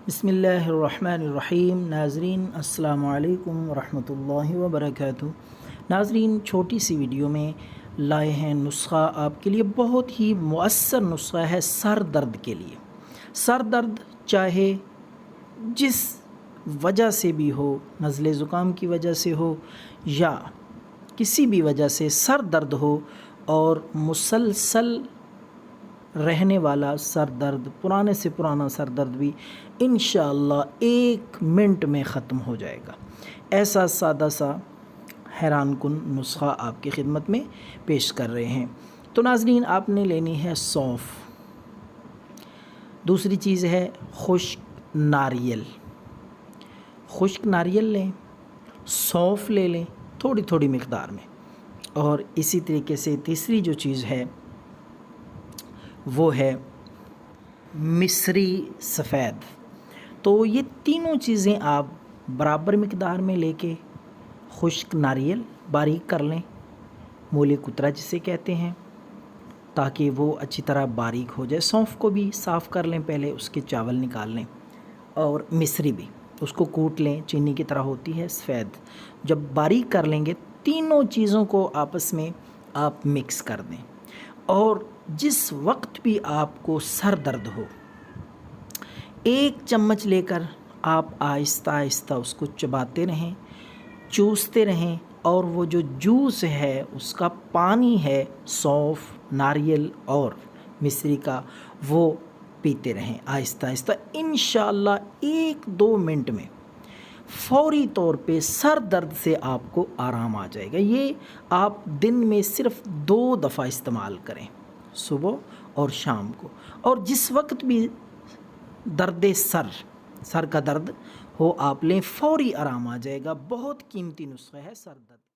بسم اللہ الرحمن الرحیم۔ ناظرین السلام علیکم ورحمۃ اللہ وبرکاتہ۔ ناظرین، چھوٹی سی ویڈیو میں لائے ہیں نسخہ آپ کے لیے، بہت ہی مؤثر نسخہ ہے سر درد کے لیے۔ سر درد چاہے جس وجہ سے بھی ہو، نزلے زکام کی وجہ سے ہو یا کسی بھی وجہ سے سر درد ہو اور مسلسل رہنے والا سر درد، پرانے سے پرانا سر درد بھی انشاءاللہ 1 منٹ میں ختم ہو جائے گا۔ ایسا سادہ سا حیران کن نسخہ آپ کی خدمت میں پیش کر رہے ہیں۔ تو ناظرین، آپ نے لینی ہے سونف، دوسری چیز ہے خشک ناریل۔ خشک ناریل لیں، سونف لے لیں تھوڑی تھوڑی مقدار میں، اور اسی طریقے سے تیسری جو چیز ہے وہ ہے مصری سفید۔ تو یہ تینوں چیزیں آپ برابر مقدار میں لے کے، خشک ناریل باریک کر لیں، مول کترا جسے کہتے ہیں، تاکہ وہ اچھی طرح باریک ہو جائے۔ سونف کو بھی صاف کر لیں، پہلے اس کے چاول نکال لیں، اور مصری بھی اس کو کوٹ لیں، چینی کی طرح ہوتی ہے سفید۔ جب باریک کر لیں گے، تینوں چیزوں کو آپس میں آپ مکس کر دیں، اور جس وقت بھی آپ کو سر درد ہو، 1 چمچ لے کر آپ آہستہ آہستہ اس کو چباتے رہیں، چوستے رہیں، اور وہ جو جوس ہے، اس کا پانی ہے سونف، ناریل اور مصری کا، وہ پیتے رہیں آہستہ آہستہ۔ انشاءاللہ 1-2 منٹ میں فوری طور پہ سر درد سے آپ کو آرام آ جائے گا۔ یہ آپ دن میں صرف 2 دفعہ استعمال کریں، صبح اور شام کو، اور جس وقت بھی درد سر کا درد ہو آپ لیں، فوری آرام آ جائے گا۔ بہت قیمتی نسخہ ہے سر درد۔